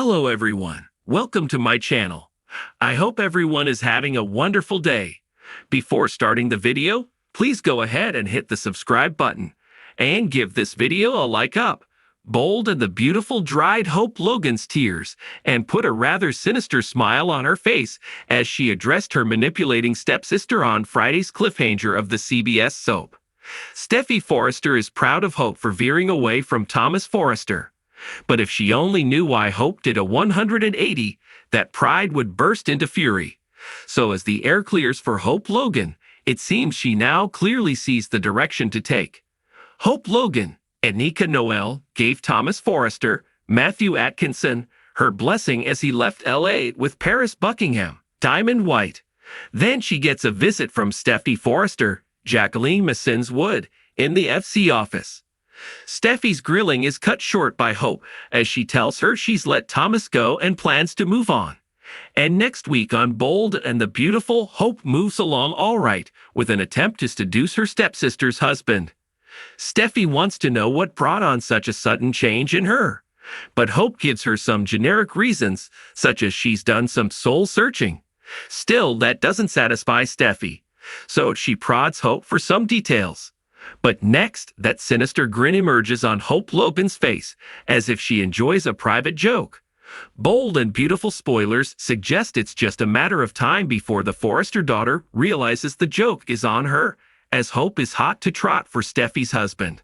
Hello everyone, welcome to my channel. I hope everyone is having a wonderful day. Before starting the video, please go ahead and hit the subscribe button and give this video a like up. Bold and the beautiful dried Hope Logan's tears and put a rather sinister smile on her face as she addressed her manipulating stepsister on Friday's cliffhanger of the CBS soap. Steffy Forrester is proud of Hope for veering away from Thomas Forrester. But if she only knew why Hope did a 180, that pride would burst into fury. So as the air clears for Hope Logan, it seems she now clearly sees the direction to take. Hope Logan, Anika Noel, gave Thomas Forrester, Matthew Atkinson, her blessing as he left L.A. with Paris Buckingham, Diamond White. Then she gets a visit from Steffy Forrester, Jacqueline Massins Wood, in the FC office. Steffy's grilling is cut short by Hope as she tells her she's let Thomas go and plans to move on. And next week on Bold and the Beautiful, Hope moves along all right with an attempt to seduce her stepsister's husband. Steffy wants to know what brought on such a sudden change in her. But Hope gives her some generic reasons, such as she's done some soul searching. Still, that doesn't satisfy Steffy, so she prods Hope for some details. But next, that sinister grin emerges on Hope Logan's face, as if she enjoys a private joke. Bold and beautiful spoilers suggest it's just a matter of time before the Forrester daughter realizes the joke is on her, as Hope is hot to trot for Steffy's husband.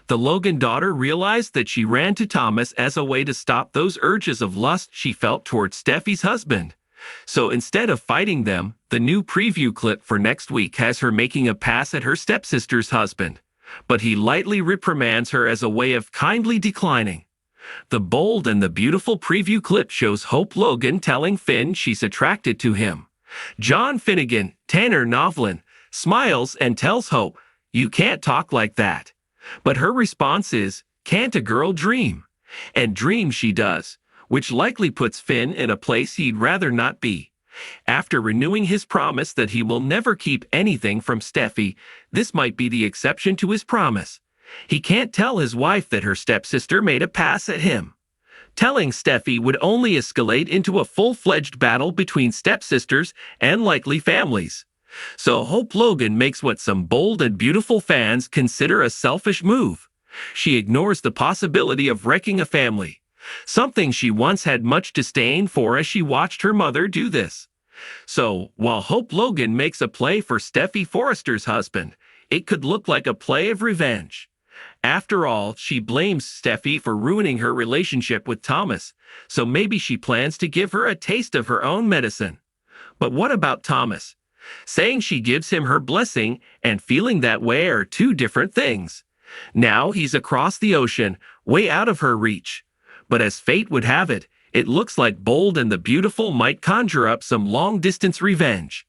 The Logan daughter realized that she ran to Thomas as a way to stop those urges of lust she felt towards Steffy's husband. So instead of fighting them, the new preview clip for next week has her making a pass at her stepsister's husband, but he lightly reprimands her as a way of kindly declining. The Bold and the Beautiful preview clip shows Hope Logan telling Finn she's attracted to him. John Finnegan, Tanner Novlin, smiles and tells Hope, "You can't talk like that." But her response is, "Can't a girl dream?" And dream she does, which likely puts Finn in a place he'd rather not be. After renewing his promise that he will never keep anything from Steffy, this might be the exception to his promise. He can't tell his wife that her stepsister made a pass at him. Telling Steffy would only escalate into a full-fledged battle between stepsisters and likely families. So Hope Logan makes what some Bold and Beautiful fans consider a selfish move. She ignores the possibility of wrecking a family, something she once had much disdain for as she watched her mother do this. So, while Hope Logan makes a play for Steffy Forrester's husband, it could look like a play of revenge. After all, she blames Steffy for ruining her relationship with Thomas, so maybe she plans to give her a taste of her own medicine. But what about Thomas? Saying she gives him her blessing and feeling that way are two different things. Now he's across the ocean, way out of her reach. But as fate would have it, it looks like Bold and the Beautiful might conjure up some long-distance revenge.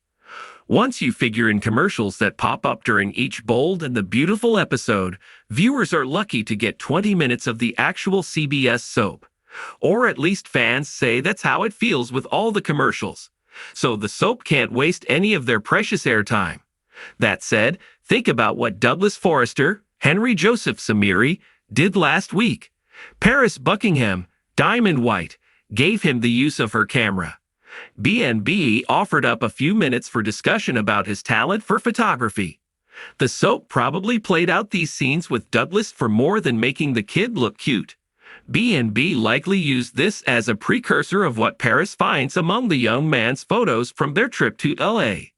Once you figure in commercials that pop up during each Bold and the Beautiful episode, viewers are lucky to get 20 minutes of the actual CBS soap. Or at least fans say that's how it feels with all the commercials. So the soap can't waste any of their precious airtime. That said, think about what Douglas Forrester, Henry Joseph Samiri, did last week. Paris Buckingham, Diamond White, gave him the use of her camera. B&B offered up a few minutes for discussion about his talent for photography. The soap probably played out these scenes with Douglas for more than making the kid look cute. B&B likely used this as a precursor of what Paris finds among the young man's photos from their trip to L.A.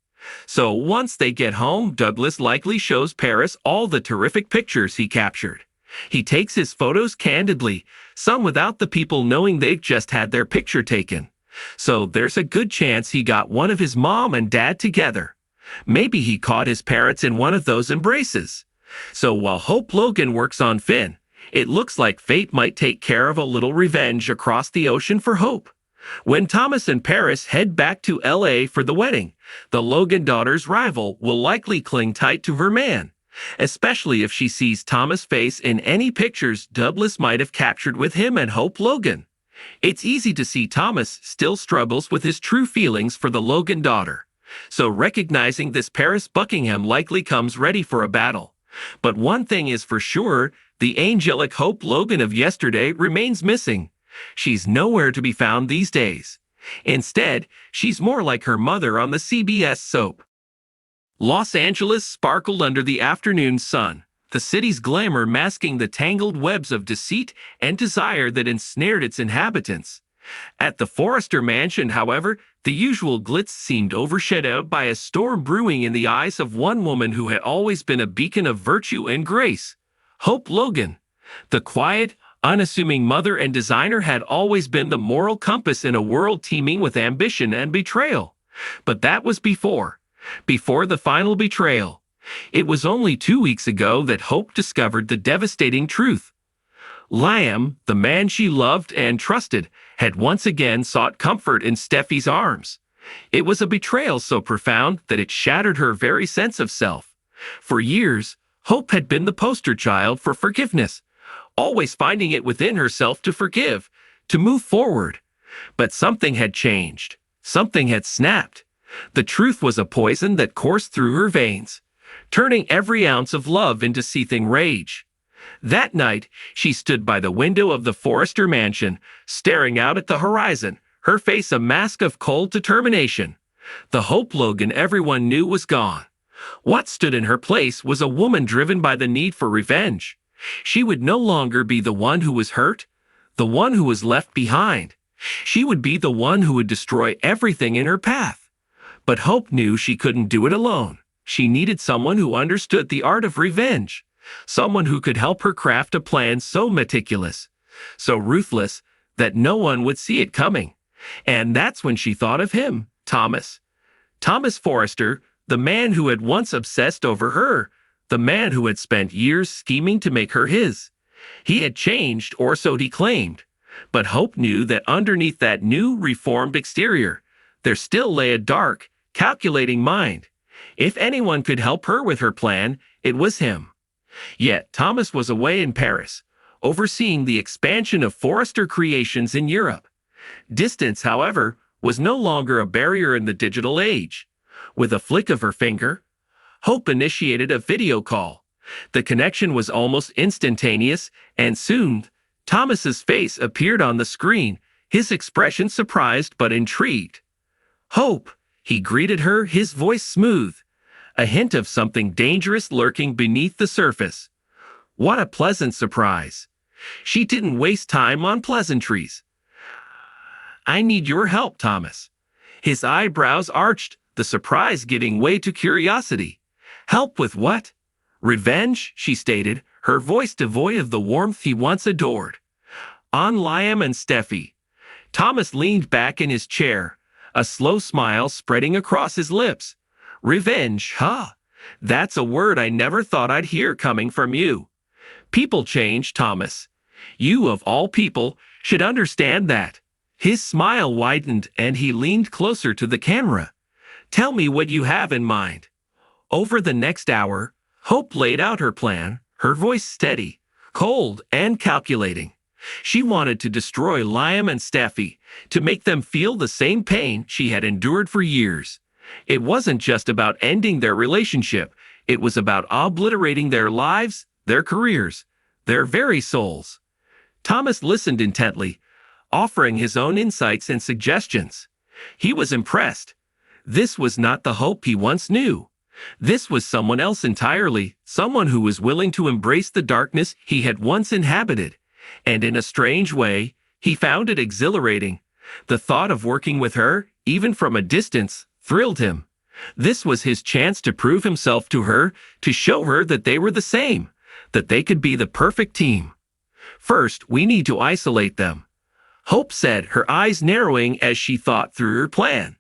So once they get home, Douglas likely shows Paris all the terrific pictures he captured. He takes his photos candidly, some without the people knowing they've just had their picture taken. So there's a good chance he got one of his mom and dad together. Maybe he caught his parents in one of those embraces. So while Hope Logan works on Finn, it looks like fate might take care of a little revenge across the ocean for Hope. When Thomas and Paris head back to L.A. for the wedding, the Logan daughter's rival will likely cling tight to her man, especially if she sees Thomas' face in any pictures Douglas might have captured with him and Hope Logan. It's easy to see Thomas still struggles with his true feelings for the Logan daughter. So recognizing this, Paris Buckingham likely comes ready for a battle. But one thing is for sure, the angelic Hope Logan of yesterday remains missing. She's nowhere to be found these days. Instead, she's more like her mother on the CBS soap. Los Angeles sparkled under the afternoon sun, the city's glamour masking the tangled webs of deceit and desire that ensnared its inhabitants. At the Forrester mansion, however, the usual glitz seemed overshadowed by a storm brewing in the eyes of one woman who had always been a beacon of virtue and grace. Hope Logan. The quiet, unassuming mother and designer had always been the moral compass in a world teeming with ambition and betrayal. But that was before the final betrayal. It was only 2 weeks ago that Hope discovered the devastating truth. Liam, the man she loved and trusted, had once again sought comfort in Steffy's arms. It was a betrayal so profound that it shattered her very sense of self. For years, Hope had been the poster child for forgiveness, always finding it within herself to forgive, to move forward. But something had changed. Something had snapped. The truth was a poison that coursed through her veins, turning every ounce of love into seething rage. That night, she stood by the window of the Forrester mansion, staring out at the horizon, her face a mask of cold determination. The Hope Logan everyone knew was gone. What stood in her place was a woman driven by the need for revenge. She would no longer be the one who was hurt, the one who was left behind. She would be the one who would destroy everything in her path. But Hope knew she couldn't do it alone. She needed someone who understood the art of revenge, someone who could help her craft a plan so meticulous, so ruthless, that no one would see it coming. And that's when she thought of him, Thomas. Thomas Forrester, the man who had once obsessed over her, the man who had spent years scheming to make her his. He had changed, or so he claimed. But Hope knew that underneath that new, reformed exterior, there still lay a dark, calculating mind. If anyone could help her with her plan, it was him. Yet Thomas was away in Paris, overseeing the expansion of Forrester Creations in Europe. Distance, however, was no longer a barrier in the digital age. With a flick of her finger, Hope initiated a video call. The connection was almost instantaneous, and soon, Thomas's face appeared on the screen, his expression surprised but intrigued. "Hope," he greeted her, his voice smooth, a hint of something dangerous lurking beneath the surface. What a pleasant surprise. She didn't waste time on pleasantries. "I need your help, Thomas." His eyebrows arched, the surprise giving way to curiosity. "Help with what?" "Revenge," she stated, her voice devoid of the warmth he once adored. "On Liam and Steffy." Thomas leaned back in his chair, a slow smile spreading across his lips. "Revenge, huh? That's a word I never thought I'd hear coming from you." "People change, Thomas. You, of all people, should understand that." His smile widened and he leaned closer to the camera. "Tell me what you have in mind." Over the next hour, Hope laid out her plan, her voice steady, cold, and calculating. She wanted to destroy Liam and Steffy, to make them feel the same pain she had endured for years. It wasn't just about ending their relationship, it was about obliterating their lives, their careers, their very souls. Thomas listened intently, offering his own insights and suggestions. He was impressed. This was not the Hope he once knew. This was someone else entirely, someone who was willing to embrace the darkness he had once inhabited. And in a strange way, he found it exhilarating. The thought of working with her, even from a distance, thrilled him. This was his chance to prove himself to her, to show her that they were the same, that they could be the perfect team. "First, we need to isolate them," Hope said, her eyes narrowing as she thought through her plan.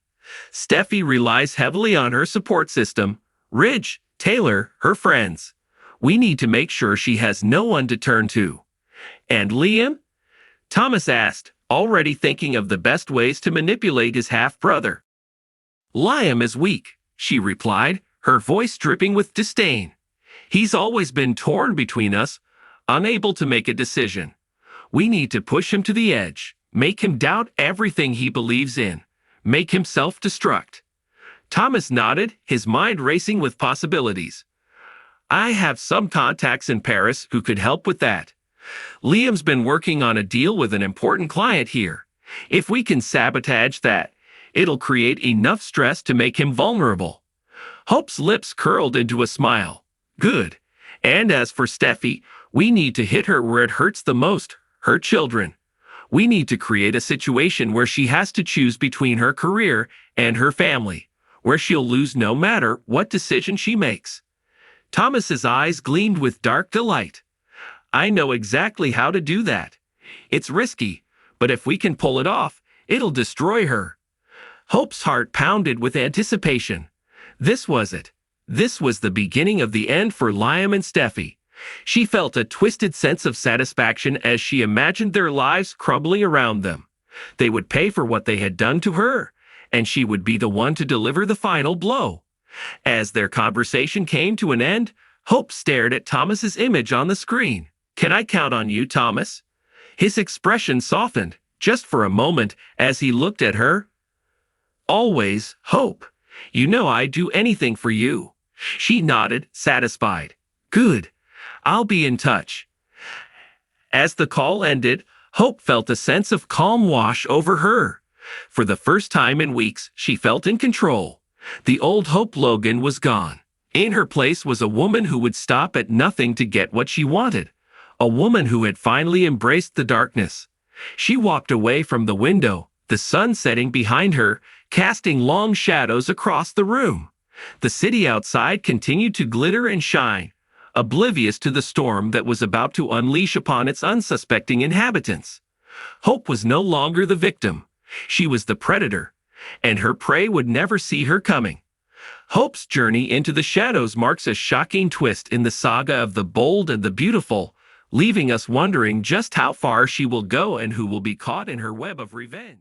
"Steffy relies heavily on her support system, Ridge, Taylor, her friends. We need to make sure she has no one to turn to." "And Liam?" Thomas asked, already thinking of the best ways to manipulate his half-brother. "Liam is weak," she replied, her voice dripping with disdain. "He's always been torn between us, unable to make a decision. We need to push him to the edge, make him doubt everything he believes in, make him self-destruct." Thomas nodded, his mind racing with possibilities. "I have some contacts in Paris who could help with that. Liam's been working on a deal with an important client here. If we can sabotage that, it'll create enough stress to make him vulnerable. Hope's lips curled into a smile. Good. And as for Steffi, we need to hit her where it hurts the most, her children. We need to create a situation where she has to choose between her career and her family, where she'll lose no matter what decision she makes. Thomas's eyes gleamed with dark delight. I know exactly how to do that. It's risky, but if we can pull it off, it'll destroy her. Hope's heart pounded with anticipation. This was it. This was the beginning of the end for Liam and Steffi. She felt a twisted sense of satisfaction as she imagined their lives crumbling around them. They would pay for what they had done to her, and she would be the one to deliver the final blow. As their conversation came to an end, Hope stared at Thomas's image on the screen. "Can I count on you, Thomas?" His expression softened, just for a moment, as he looked at her. "Always, Hope. You know I'd do anything for you." She nodded, satisfied. "Good. I'll be in touch." As the call ended, Hope felt a sense of calm wash over her. For the first time in weeks, she felt in control. The old Hope Logan was gone. In her place was a woman who would stop at nothing to get what she wanted. A woman who had finally embraced the darkness. She walked away from the window, the sun setting behind her, casting long shadows across the room. The city outside continued to glitter and shine, oblivious to the storm that was about to unleash upon its unsuspecting inhabitants. Hope was no longer the victim. She was the predator, and her prey would never see her coming. Hope's journey into the shadows marks a shocking twist in the saga of the bold and the beautiful, leaving us wondering just how far she will go and who will be caught in her web of revenge.